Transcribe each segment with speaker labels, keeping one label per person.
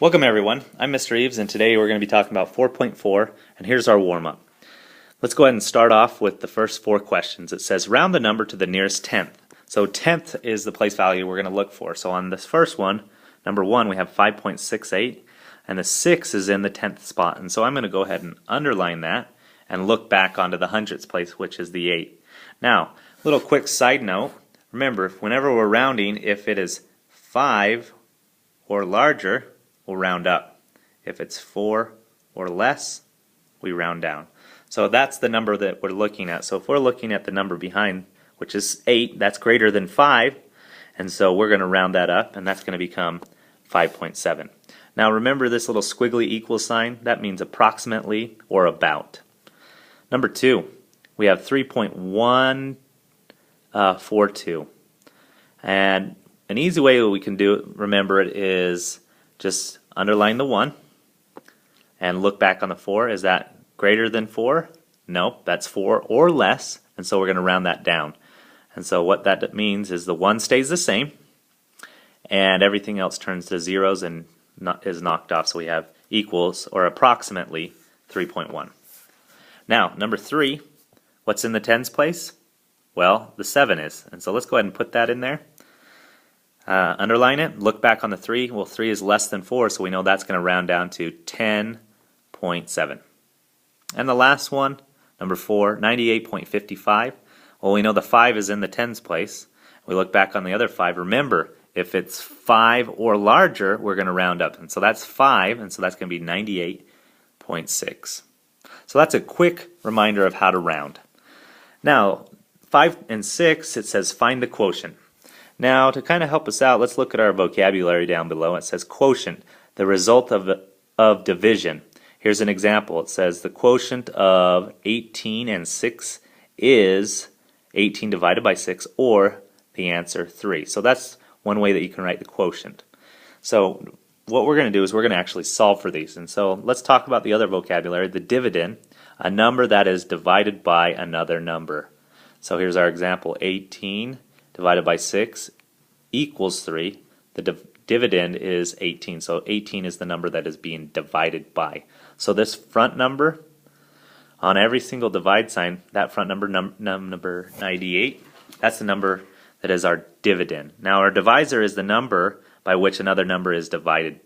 Speaker 1: Welcome everyone, I'm Mr. Eves and today we're going to be talking about 4.4 and here's our warm-up. Let's go ahead and start off with the first four questions. It says round the number to the nearest tenth. So tenth is the place value we're going to look for. So on this first one, number 1, we have 5.68 and the 6 is in the 10th spot. And so I'm going to go ahead and underline that and look back onto the hundredths place, which is the 8. Now, little quick side note, remember whenever we're rounding, if it is 5 or larger, we'll round up. If it's 4 or less, we round down. So that's the number that we're looking at. So if we're looking at the number behind, which is 8, that's greater than 5, and so we're going to round that up, and that's going to become 5.7. Now remember this little squiggly equal sign? That means approximately or about. Number 2, we have 3.142. And an easy way we can do it, remember it, is just underline the 1 and look back on the 4. Is that greater than 4? Nope, that's 4 or less, and so we're going to round that down. And so what that means is the 1 stays the same and everything else turns to zeros and is knocked off, so we have equals or approximately 3.1. Now number 3, what's in the tens place? Well, the 7 is, and so let's go ahead and put that in there. Underline it, look back on the 3. Well, 3 is less than 4, so we know that's going to round down to 10.7. And the last one, number 4, 98.55. Well, we know the 5 is in the tens place. We look back on the other 5. Remember, if it's 5 or larger, we're going to round up. And so that's 5, and so that's going to be 98.6. So that's a quick reminder of how to round. Now, 5 and 6, it says find the quotient. Now, to kind of help us out, let's look at our vocabulary down below. It says quotient, the result of division. Here's an example. It says the quotient of 18 and 6 is 18 divided by 6, or the answer 3. So that's one way that you can write the quotient. So what we're going to do is we're going to actually solve for these. And so let's talk about the other vocabulary, the dividend, a number that is divided by another number. So here's our example, 18 divided by 6 equals 3. The dividend is 18, so 18 is the number that is being divided by. So this front number, on every single divide sign, that front number, number 98, that's the number that is our dividend. Now our divisor is the number by which another number is divided.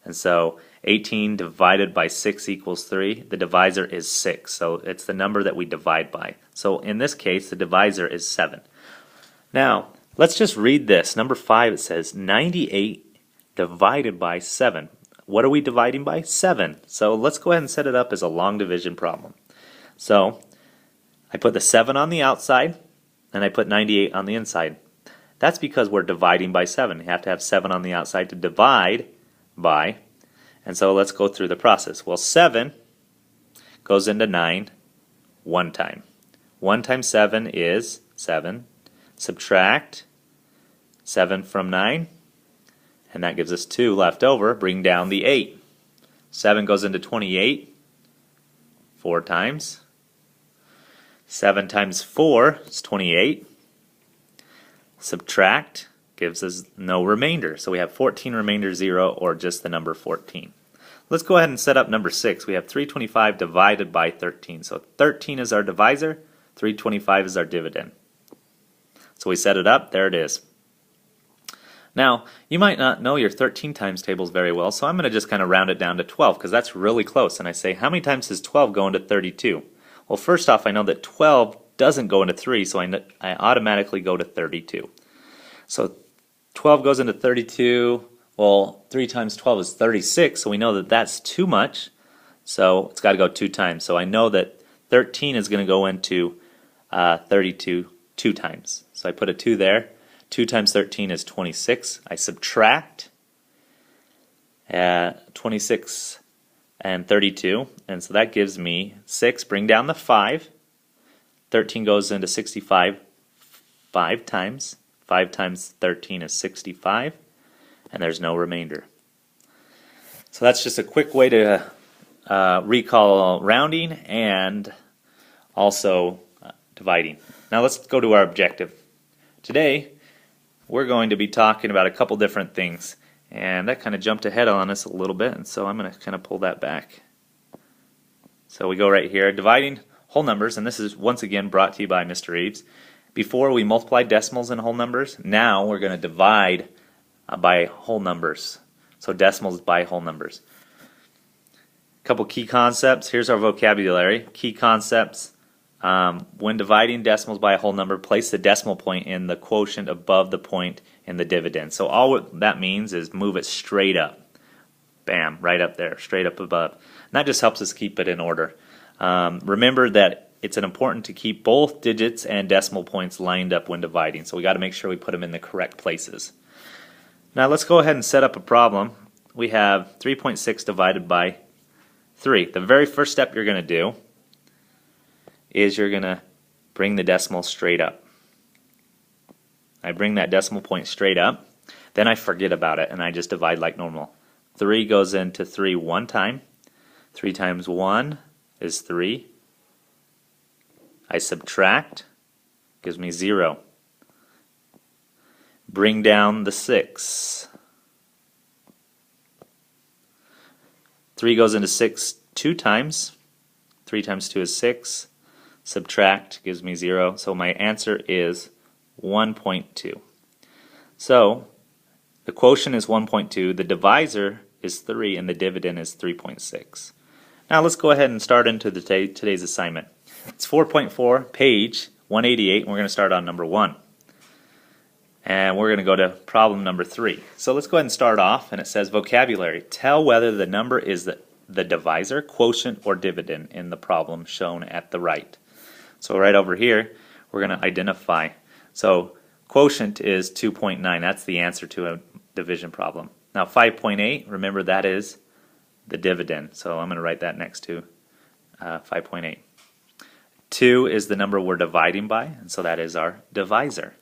Speaker 1: And so 18 divided by 6 equals 3. The divisor is 6, so it's the number that we divide by. So in this case, the divisor is 7. Now, let's just read this. Number 5, it says 98 divided by 7. What are we dividing by? 7. So let's go ahead and set it up as a long division problem. So I put the 7 on the outside and I put 98 on the inside. That's because we're dividing by 7. You have to have 7 on the outside to divide by. And so let's go through the process. Well, 7 goes into 9 one time. 1 times 7 is 7. Subtract 7 from 9, and that gives us 2 left over. Bring down the 8. 7 goes into 28 4 times. 7 times 4 is 28. Subtract gives us no remainder. So we have 14 remainder 0, or just the number 14. Let's go ahead and set up number 6. We have 325 divided by 13. So 13 is our divisor, 325 is our dividend. So we set it up, there it is. Now, you might not know your 13 times tables very well, so I'm going to just kind of round it down to 12 because that's really close. And I say, how many times does 12 go into 32? Well, first off, I know that 12 doesn't go into 3, so I automatically go to 32. So 12 goes into 32. Well, 3 times 12 is 36, so we know that that's too much. So it's got to go 2 times. So I know that 13 is going to go into 32 2 times. So I put a 2 there. 2 times 13 is 26. I subtract 26 and 32, and so that gives me 6. Bring down the 5. 13 goes into 65 5 times. 5 times 13 is 65, and there's no remainder. So that's just a quick way to recall rounding and also dividing. Now let's go to our objective. Today we're going to be talking about a couple different things, And that kind of jumped ahead on us a little bit, and so I'm going to kind of pull that back. So we go right here, dividing whole numbers, and this is once again brought to you by Mr. Reeves. Before we multiplied decimals and whole numbers, now we're going to divide by whole numbers. So decimals by whole numbers. A couple key concepts. Here's our vocabulary. Key concepts. When dividing decimals by a whole number, place the decimal point in the quotient above the point in the dividend. So all that means is move it straight up. Bam, right up there, straight up above. And that just helps us keep it in order. Remember that it's important to keep both digits and decimal points lined up when dividing. So we got to make sure we put them in the correct places. Now let's go ahead and set up a problem. We have 3.6 divided by 3. The very first step you're going to do is you're going to bring the decimal straight up. I bring that decimal point straight up, then I forget about it and I just divide like normal. 3 goes into 3 one time. 3 times 1 is 3. I subtract, gives me 0. Bring down the 6. 3 goes into 6 two times. 3 times 2 is 6. Subtract gives me 0. So my answer is 1.2. So the quotient is 1.2, the divisor is 3, and the dividend is 3.6. Now let's go ahead and start into today's assignment. It's 4.4, page 188, and we're going to start on number 1. And we're going to go to problem number 3. So let's go ahead and start off, and it says vocabulary. Tell whether the number is the divisor, quotient, or dividend in the problem shown at the right. So right over here, we're going to identify. So quotient is 2.9. That's the answer to a division problem. Now 5.8, remember that is the dividend. So I'm going to write that next to 5.8. 2 is the number we're dividing by, and so that is our divisor.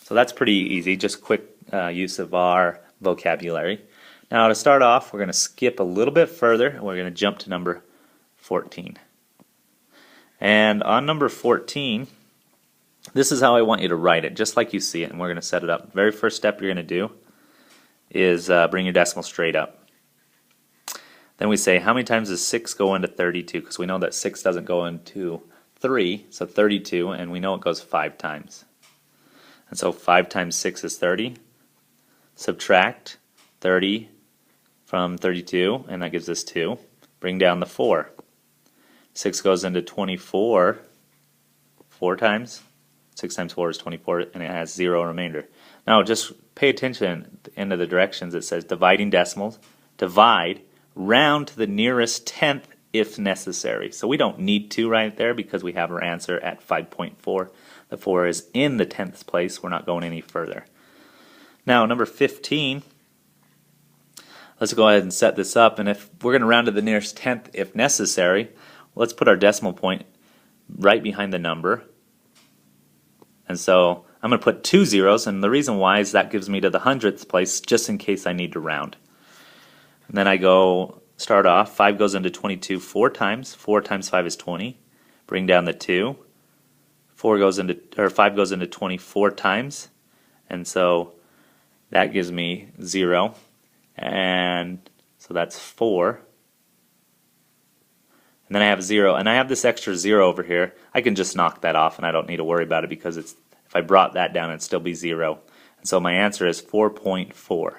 Speaker 1: So that's pretty easy, just quick use of our vocabulary. Now to start off, we're going to skip a little bit further, and we're going to jump to number 14. And on number 14, this is how I want you to write it, just like you see it, and we're going to set it up. Very first step you're going to do is bring your decimal straight up. Then we say, how many times does 6 go into 32? Because we know that 6 doesn't go into 3, so 32, and we know it goes 5 times. And so 5 times 6 is 30. Subtract 30 from 32, and that gives us 2. Bring down the 4. 6 goes into 24 4 times. 6 times 4 is 24, and it has 0 remainder. Now just pay attention at the end of the directions. It says dividing decimals, divide, round to the nearest tenth if necessary. So we don't need to right there because we have our answer at 5.4. The 4 is in the 10th place. We're not going any further. Now number 15, let's go ahead and set this up, and if we're going to round to the nearest tenth if necessary, let's put our decimal point right behind the number. And so I'm going to put 2 zeros, and the reason why is that gives me to the 100th place just in case I need to round. And then I start off, 5 goes into 22 4 times. 4 times 5 is 20. Bring down the 2. 5 goes into 24 times, and so that gives me 0. And so that's 4. And then I have 0, and I have this extra 0 over here. I can just knock that off, and I don't need to worry about it because if I brought that down, it'd still be 0. And so my answer is 4.4.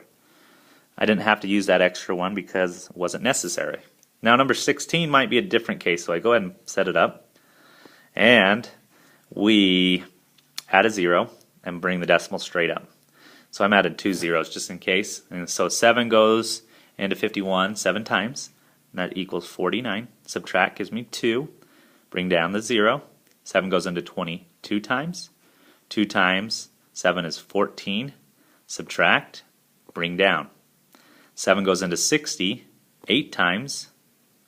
Speaker 1: I didn't have to use that extra one because it wasn't necessary. Now number 16 might be a different case, so I go ahead and set it up. And we add a 0 and bring the decimal straight up. So I'm adding 2 zeros just in case. And so 7 goes into 51 7 times. And that equals 49. Subtract gives me 2. Bring down the 0. 7 goes into 20 2 times. 2 times 7 is 14. Subtract. Bring down. 7 goes into 60 8 times,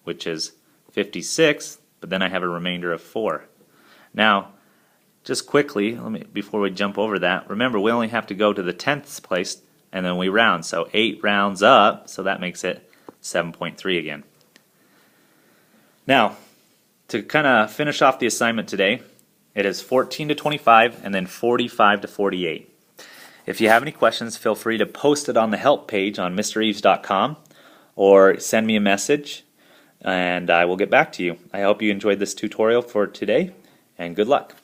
Speaker 1: which is 56. But then I have a remainder of 4. Now, just quickly, before we jump over that, remember we only have to go to the 10th place and then we round. So 8 rounds up, so that makes it 7.3 again. Now, to kind of finish off the assignment today, it is 14 to 25 and then 45 to 48. If you have any questions, feel free to post it on the help page on MrEves.com or send me a message and I will get back to you. I hope you enjoyed this tutorial for today, and good luck.